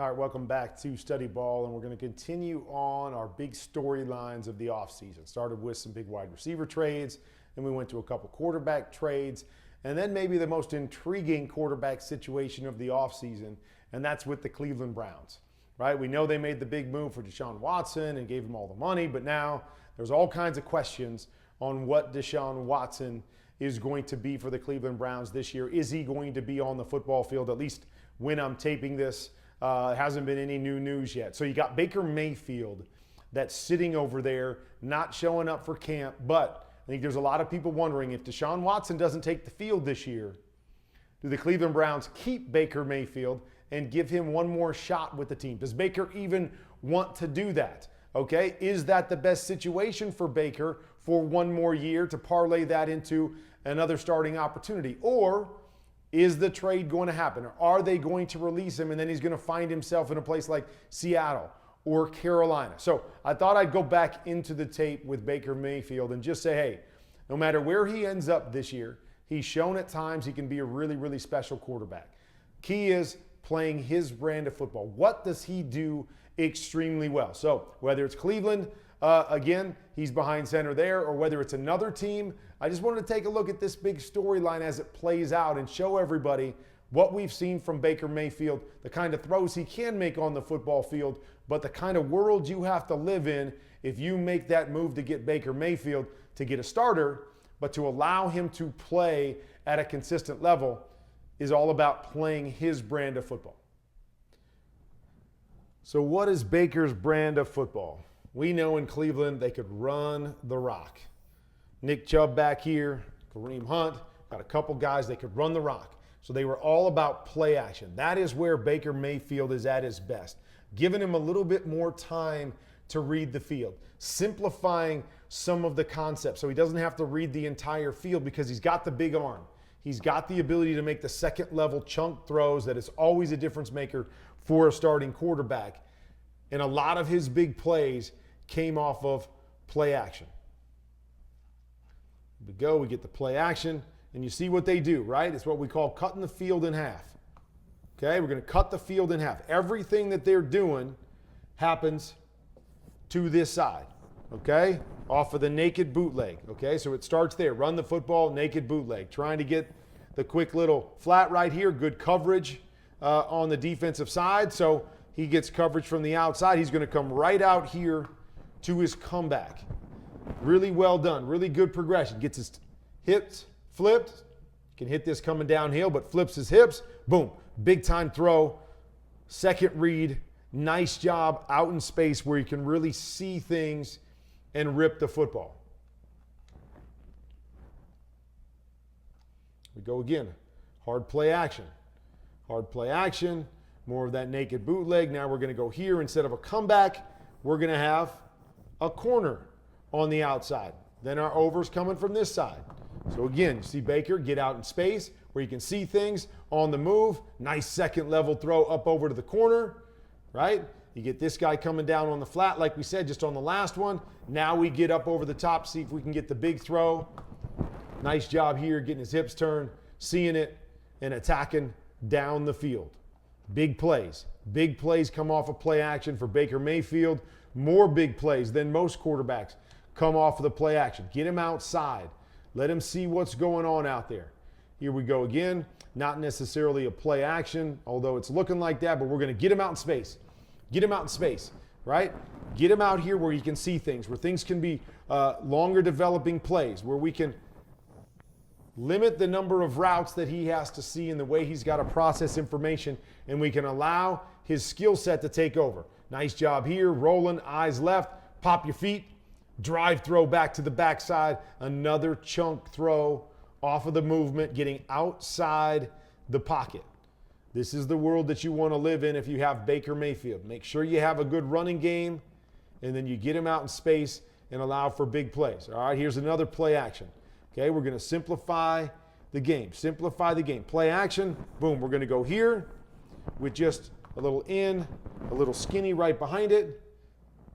All right, welcome back to Studyball, and we're going to continue on our big storylines of the offseason. Started with some big wide receiver trades, and we went to a couple quarterback trades, and then maybe the most intriguing quarterback situation of the offseason, and that's with the Cleveland Browns, right? We know they made the big move for Deshaun Watson and gave him all the money, but now there's all kinds of questions on what Deshaun Watson is going to be for the Cleveland Browns this year. Is he going to be on the football field, at least when I'm taping this? Hasn't been any new news yet. So you got Baker Mayfield that's sitting over there, not showing up for camp. But I think there's a lot of people wondering if Deshaun Watson doesn't take the field this year, do the Cleveland Browns keep Baker Mayfield and give him one more shot with the team? Does Baker even want to do that? Okay, is that the best situation for Baker for one more year to parlay that into another starting opportunity? Or is the trade going to happen? Or are they going to release him and then he's going to find himself in a place like Seattle or Carolina? So I thought I'd go back into the tape with Baker Mayfield and just say, hey, no matter where he ends up this year, he's shown at times he can be a really, really special quarterback. Key is playing his brand of football. What does he do extremely well? So whether it's Cleveland, again, he's behind center there, or whether it's another team, I just wanted to take a look at this big storyline as it plays out and show everybody what we've seen from Baker Mayfield, the kind of throws he can make on the football field, but the kind of world you have to live in if you make that move to get Baker Mayfield to get a starter, but to allow him to play at a consistent level is all about playing his brand of football. So what is Baker's brand of football? We know in Cleveland they could run the rock. Nick Chubb back here, Kareem Hunt, got a couple guys they could run the rock. So they were all about play action. That is where Baker Mayfield is at his best. Giving him a little bit more time to read the field. Simplifying some of the concepts so he doesn't have to read the entire field because he's got the big arm. He's got the ability to make the second level chunk throws that is always a difference maker for a starting quarterback. And a lot of his big plays came off of play action. We go, we get the play action, and you see what they do, right? It's what we call cutting the field in half. Okay, we're going to cut the field in half. Everything that they're doing happens to this side, okay? Off of the naked bootleg, okay? So it starts there. Run the football, naked bootleg. Trying to get the quick little flat right here. Good coverage on the defensive side. So he gets coverage from the outside. He's going to come right out here to his comeback. Really well done. Really good progression. Gets his hips flipped. Can hit this coming downhill, but flips his hips. Boom. Big time throw. Second read. Nice job out in space where you can really see things and rip the football. We go again. Hard play action. Hard play action. More of that naked bootleg. Now we're going to go here. Instead of a comeback, we're going to have a corner on the outside. Then our over's coming from this side. So again, you see Baker get out in space where you can see things on the move. Nice second level throw up over to the corner, right? You get this guy coming down on the flat like we said just on the last one. Now we get up over the top, see if we can get the big throw. Nice job here getting his hips turned, seeing it, and attacking down the field. Big plays. Big plays come off of play action for Baker Mayfield. More big plays than most quarterbacks come off of the play action. Get him outside. Let him see what's going on out there. Here we go again. Not necessarily a play action, although it's looking like that, but we're going to get him out in space. Get him out in space, right? Get him out here where he can see things, where things can be longer developing plays, where we can limit the number of routes that he has to see and the way he's got to process information, and we can allow his skill set to take over. Nice job here, rolling, eyes left, pop your feet, drive throw back to the backside, another chunk throw off of the movement, getting outside the pocket. This is the world that you want to live in if you have Baker Mayfield. Make sure you have a good running game, and then you get him out in space and allow for big plays. All right, here's another play action. Okay, we're going to simplify the game. Simplify the game. Play action, boom, we're going to go here with just a little in, a little skinny right behind it.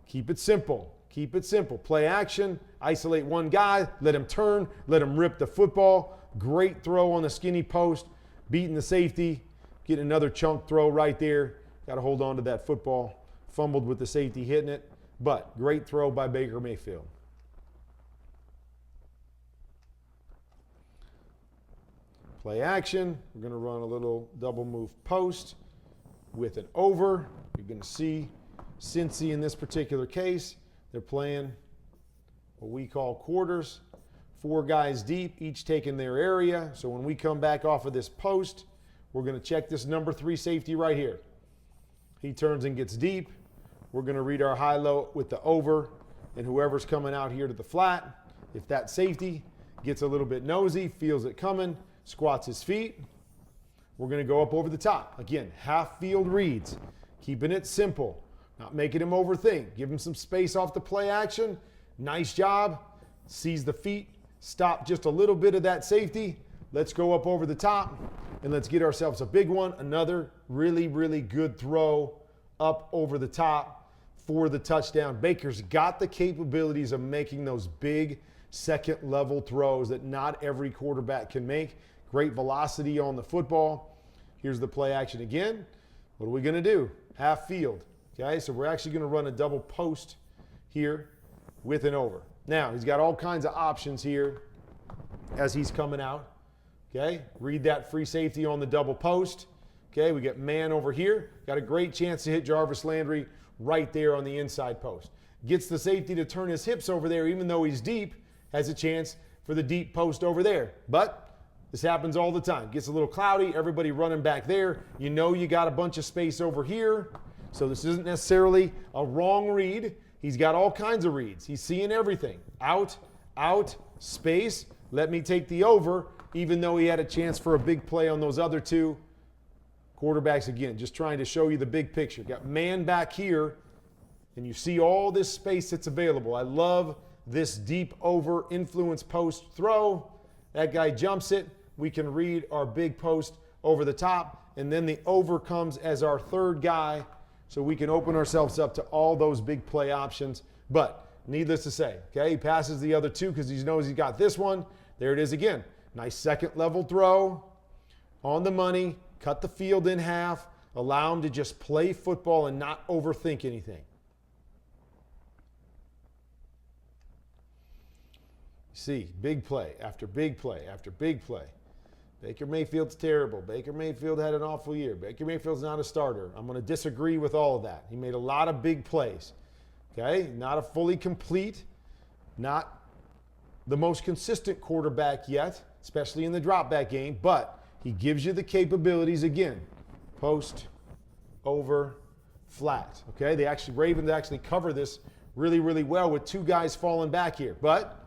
Keep it simple. Keep it simple. Play action, isolate one guy, let him turn, let him rip the football. Great throw on the skinny post, beating the safety, getting another chunk throw right there Got to hold on to that football. Fumbled with the safety hitting it, but great throw by Baker Mayfield. Play action. We're going to run a little double move post with an over. You're going to see Cincy in this particular case. They're playing what we call quarters. 4 guys deep, each taking their area. So when we come back off of this post, we're going to check this number 3 safety right here. He turns and gets deep. We're going to read our high-low with the over, and whoever's coming out here to the flat, if that safety gets a little bit nosy, feels it coming, squats his feet, we're going to go up over the top. Again, half field reads, keeping it simple, not making him overthink. Give him some space off the play action. Nice job. Sees the feet, stop just a little bit of that safety. Let's go up over the top, and let's get ourselves a big one. Another really, really good throw up over the top for the touchdown. Baker's got the capabilities of making those big second-level throws that not every quarterback can make. Great velocity on the football. Here's the play action again. What are we going to do? Half field. Okay, so we're actually going to run a double post here with an over. Now, he's got all kinds of options here as he's coming out. Okay, read that free safety on the double post. Okay, we get man over here. Got a great chance to hit Jarvis Landry right there on the inside post. Gets the safety to turn his hips over there, even though he's deep, has a chance for the deep post over there. But this happens all the time. Gets a little cloudy, everybody running back there. You know you got a bunch of space over here. So this isn't necessarily a wrong read. He's got all kinds of reads. He's seeing everything. Out, space. Let me take the over, even though he had a chance for a big play on those other 2 quarterbacks. Again, just trying to show you the big picture. Got man back here, and you see all this space that's available. I love this deep over influence post throw. That guy jumps it. We can read our big post over the top, and then the over comes as our 3rd guy, so we can open ourselves up to all those big play options. But needless to say, okay, he passes the other 2 because he knows he's got this one. There it is again. Nice second-level throw on the money. Cut the field in half. Allow him to just play football and not overthink anything. See, big play after big play after big play. Baker Mayfield's terrible. Baker Mayfield had an awful year. Baker Mayfield's not a starter. I'm going to disagree with all of that. He made a lot of big plays. Okay, not a fully complete, not the most consistent quarterback yet, especially in the drop back game, but he gives you the capabilities again. Post, over, flat. Okay, Ravens actually cover this really, really well with 2 guys falling back here. But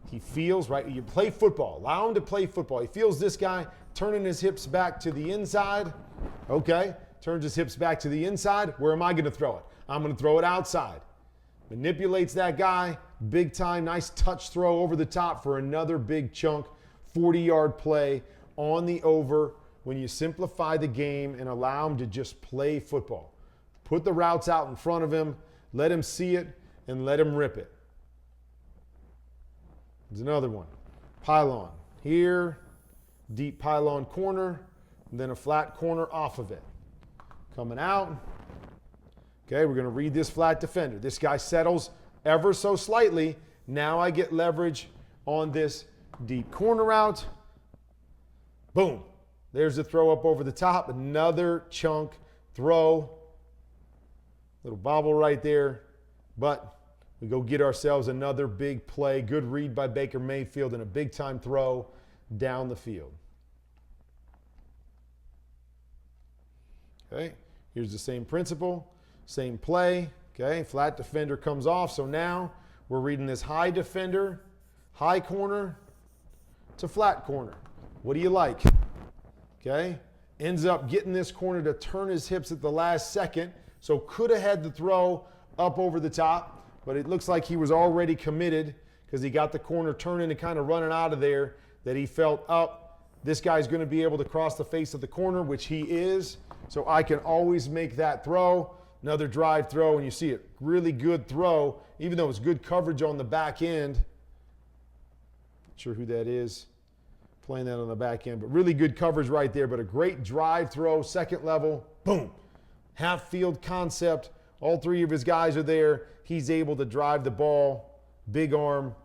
he feels, right, you play football. Allow him to play football. He feels this guy turning his hips back to the inside. Okay, turns his hips back to the inside. Where am I going to throw it? I'm going to throw it outside. Manipulates that guy. Big time, nice touch throw over the top for another big chunk. 40-yard play on the over when you simplify the game and allow him to just play football. Put the routes out in front of him, let him see it, and let him rip it. There's another one. Pylon. Here, deep pylon corner, and then a flat corner off of it. Coming out. Okay, we're going to read this flat defender. This guy settles ever so slightly. Now I get leverage on this deep corner route. Boom. There's the throw up over the top. Another chunk throw. Little bobble right there. But we go get ourselves another big play. Good read by Baker Mayfield and a big-time throw down the field. Okay, here's the same principle, same play. Okay, flat defender comes off. So now we're reading this high defender, high corner to flat corner. What do you like? Okay, ends up getting this corner to turn his hips at the last second. So could have had the throw up over the top. But it looks like he was already committed because he got the corner turning and kind of running out of there, that he felt up. This guy's going to be able to cross the face of the corner, which he is. So I can always make that throw. Another drive throw, and you see it. Really good throw, even though it's good coverage on the back end. Not sure who that is playing that on the back end, but really good coverage right there. But a great drive throw, second level, boom. half field concept. All three of his guys are there. He's able to drive the ball, big arm,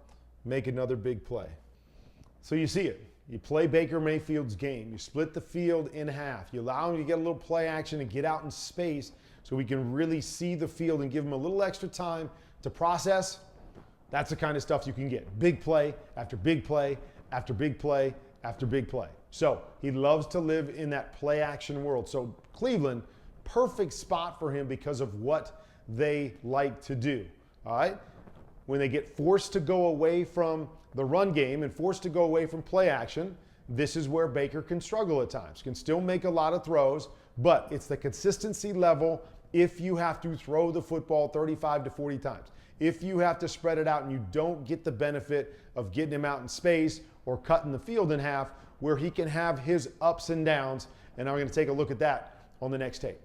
make another big play. So you see it. You play Baker Mayfield's game. You split the field in half. You allow him to get a little play action and get out in space so we can really see the field and give him a little extra time to process. That's the kind of stuff you can get. Big play after big play after big play after big play. So he loves to live in that play action world. So Cleveland, perfect spot for him because of what they like to do. All right? When they get forced to go away from the run game and forced to go away from play action, this is where Baker can struggle at times. Can still make a lot of throws, but it's the consistency level if you have to throw the football 35 to 40 times. If you have to spread it out and you don't get the benefit of getting him out in space or cutting the field in half, where he can have his ups and downs. And I'm going to take a look at that on the next tape.